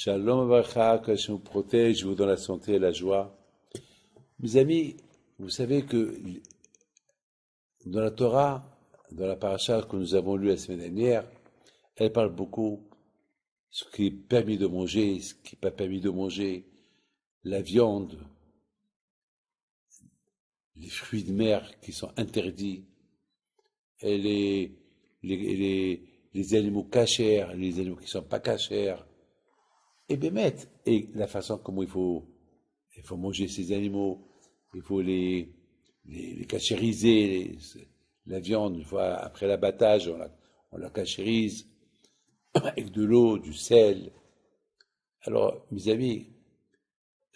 Shalom Abracha, que je vous protège, je vous donne la santé et la joie. Mes amis, vous savez que dans la Torah, dans la paracha que nous avons lue la semaine dernière, elle parle beaucoup de ce qui est permis de manger, ce qui n'est pas permis de manger, la viande, les fruits de mer qui sont interdits, et les animaux cachers, les animaux qui ne sont pas cachers, et bémet, et la façon comment il faut manger ces animaux, il faut les cachériser, la viande, une fois après l'abattage, on la cachérise avec de l'eau, du sel. Alors, mes amis,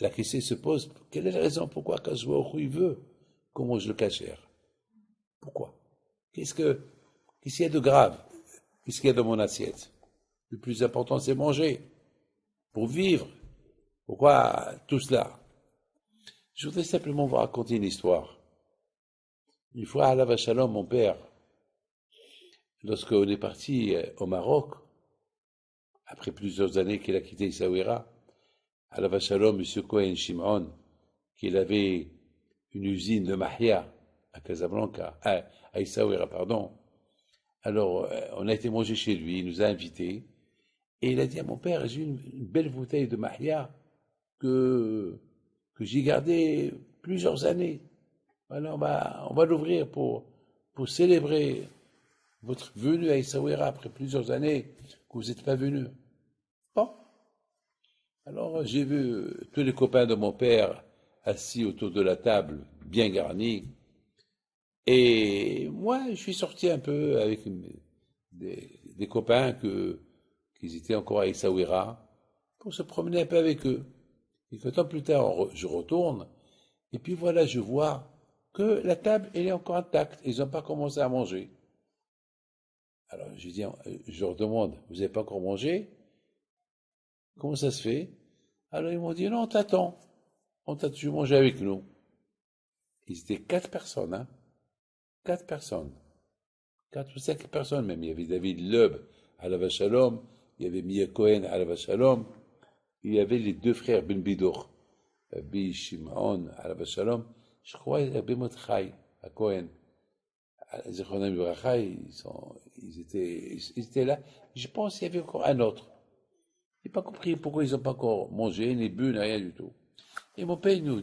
la question se pose, quelle est la raison pourquoi Akashua il veut qu'on mange le cachère? Pourquoi? Qu'est-ce qu'il y a de grave? Qu'est-ce qu'il y a dans mon assiette? Le plus important, c'est manger, pour vivre. Pourquoi tout cela? Je voudrais simplement vous raconter une histoire. Une fois, Alav Shalom, mon père, lorsqu'on est parti au Maroc, après plusieurs années qu'il a quitté Essaouira, Alav Shalom, M. Cohen Shimon, qu'il avait une usine de Mahia à Casablanca, à Essaouira, pardon. Alors, on a été manger chez lui, il nous a invités, et il a dit à mon père, j'ai une belle bouteille de Mahia que j'ai gardée plusieurs années. Alors, on va l'ouvrir pour célébrer votre venue à Essaouira après plusieurs années que vous n'êtes pas venu. Bon. Alors, j'ai vu tous les copains de mon père assis autour de la table, bien garnis. Et moi, je suis sorti un peu avec des copains qui étaient encore à Essaouira pour se promener un peu avec eux. Et que temps plus tard, je retourne, et puis voilà, je vois que la table, elle est encore intacte. Ils n'ont pas commencé à manger. Alors, je leur demande, vous n'avez pas encore mangé? Comment ça se fait? Alors, ils m'ont dit, non, on t'attend. Tu manges avec nous. Ils étaient 4 personnes, hein. 4 personnes. 4 ou 5 personnes même. Il y avait David Leub, Alav Shalom. Il y avait Mia Cohen, Alav Shalom. Il y avait les 2 frères Ben Bidor, Rabbi Shimon, Alav Shalom. Je crois Rabbi Mordechai, à Cohen. Zichronam Livracha, ils étaient là. Je pense qu'il y avait encore un autre. Je n'ai pas compris pourquoi ils n'ont pas encore mangé, ni bu, ni rien du tout. Et mon père il me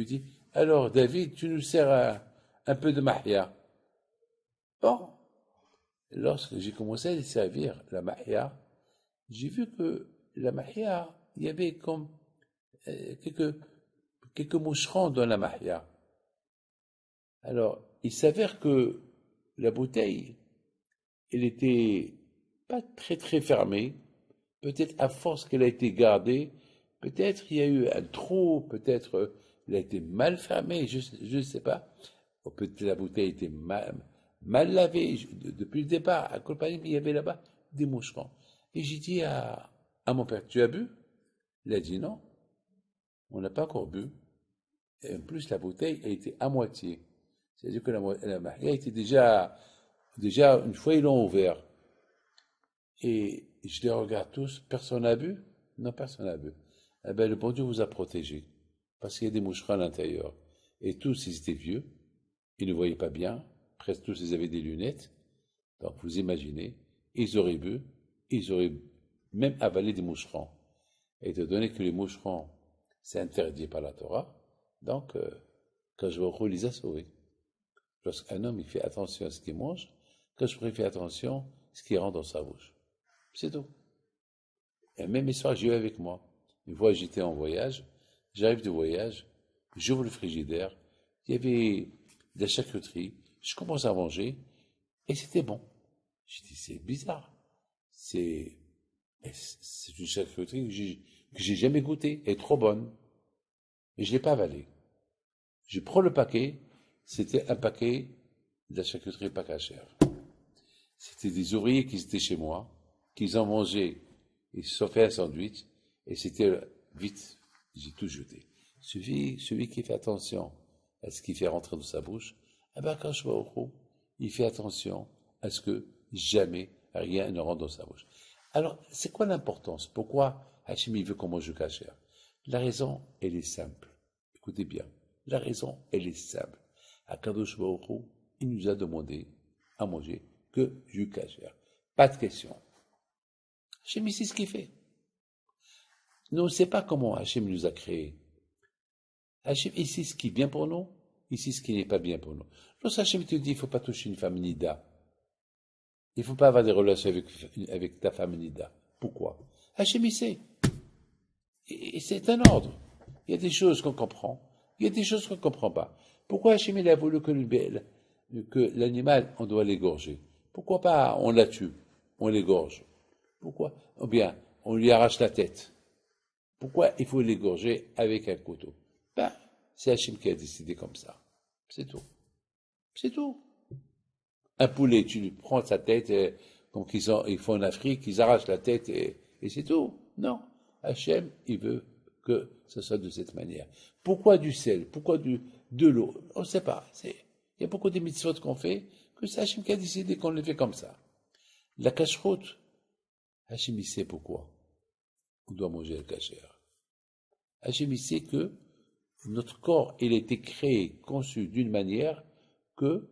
dit, alors David, tu nous sers un peu de mahia. Bon, lorsque j'ai commencé à les servir la mahia, j'ai vu que la mahia, il y avait comme quelques moucherons dans la mahia. Alors, il s'avère que la bouteille, elle était pas très très fermée. Peut-être à force qu'elle a été gardée, peut-être il y a eu un trou, peut-être elle a été mal fermée, je ne sais pas. Ou peut-être la bouteille était mal lavée depuis le départ. À Colpani, il y avait là-bas des moucherons. Et j'ai dit à mon père, tu as bu? Il a dit non, on n'a pas encore bu. Et en plus, la bouteille a été à moitié. C'est-à-dire que la mahia était déjà une fois ils l'ont ouvert. Et je les regarde tous, personne n'a bu? Non, personne n'a bu. Eh bien, le bon Dieu vous a protégé, parce qu'il y a des moucherons à l'intérieur. Et tous, ils étaient vieux, ils ne voyaient pas bien, presque tous, ils avaient des lunettes. Donc, vous imaginez, ils auraient bu, ils auraient même avalé des moucherons. Et étant donné que les moucherons, c'est interdit par la Torah, donc, quand je vois les a sauvés. Lorsqu'un homme il fait attention à ce qu'il mange, quand je fais attention à ce qu'il rentre dans sa bouche. C'est tout. Et même histoire, j'ai eu avec moi. Une fois, j'étais en voyage, j'arrive du voyage, j'ouvre le frigidaire, il y avait de la charcuterie, je commence à manger, et c'était bon. J'ai dit, c'est bizarre. C'est une charcuterie que j'ai jamais goûtée, elle est trop bonne. Et je l'ai pas avalée. Je prends le paquet, c'était un paquet de la charcuterie pas cachère. C'était des ouvriers qui étaient chez moi, qui ont mangé, ils se sont fait un sandwich, et c'était vite, j'ai tout jeté. Celui qui fait attention à ce qu'il fait rentrer dans sa bouche, eh ben, quand je vois au gros, il fait attention à ce que jamais rien ne rentre dans sa bouche. Alors, c'est quoi l'importance? Pourquoi Hachem, il veut qu'on mange cachère. La raison, elle est simple. Écoutez bien. La raison, elle est simple. Akadosh Baruch Hu, il nous a demandé à manger que du cachère. Pas de question. Hachem, ici, ce qu'il fait. Nous, on ne sait pas comment Hachem nous a créés. Hachem, ici, ce qui est bien pour nous, ici, ce qui n'est pas bien pour nous. Lorsque Hachem te dit, il ne faut pas toucher une femme nida. Il ne faut pas avoir des relations avec ta femme nida. Pourquoi? Hachem, il sait. Et c'est un ordre. Il y a des choses qu'on comprend. Il y a des choses qu'on ne comprend pas. Pourquoi Hachem, il a voulu que l'animal, on doit l'égorger? Pourquoi pas on la tue, on l'égorge? Pourquoi? Ou bien, on lui arrache la tête. Pourquoi il faut l'égorger avec un couteau? Ben, c'est Hachem qui a décidé comme ça. C'est tout. C'est tout. Un poulet, tu lui prends sa tête, comme ils font en Afrique, ils arrachent la tête et c'est tout. Non. Hachem, il veut que ce soit de cette manière. Pourquoi du sel? Pourquoi de l'eau? On ne sait pas. Il y a beaucoup de mitzvot qu'on fait, que c'est Hachem qui a décidé qu'on le fait comme ça. La cacheroute, Hachem, il sait pourquoi on doit manger le kasher. Hachem, il sait que notre corps, il a été créé, conçu d'une manière que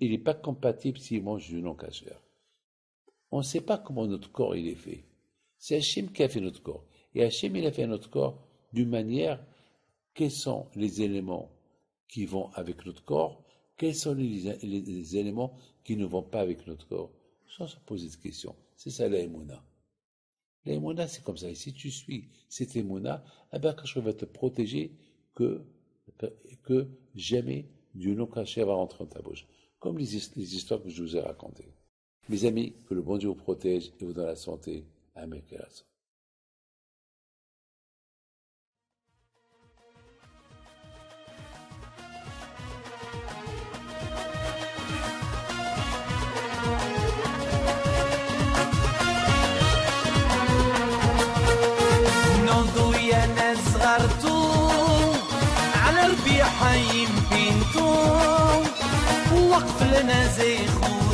il n'est pas compatible s'il mange du non-kasher. On ne sait pas comment notre corps il est fait. C'est Hachem qui a fait notre corps. Et Hachem, il a fait notre corps d'une manière, quels sont les éléments qui vont avec notre corps, quels sont les éléments qui ne vont pas avec notre corps, sans se poser de questions. C'est ça la Emouna. La Emouna, c'est comme ça. Et si tu suis cette Emouna, eh bien, Hachem va te protéger que jamais du non-kasher va rentrer dans ta bouche. Comme les histoires que je vous ai racontées. Mes amis, que le bon Dieu vous protège et vous donne la santé. Amen. حي بينتم وقف لنا زي خوف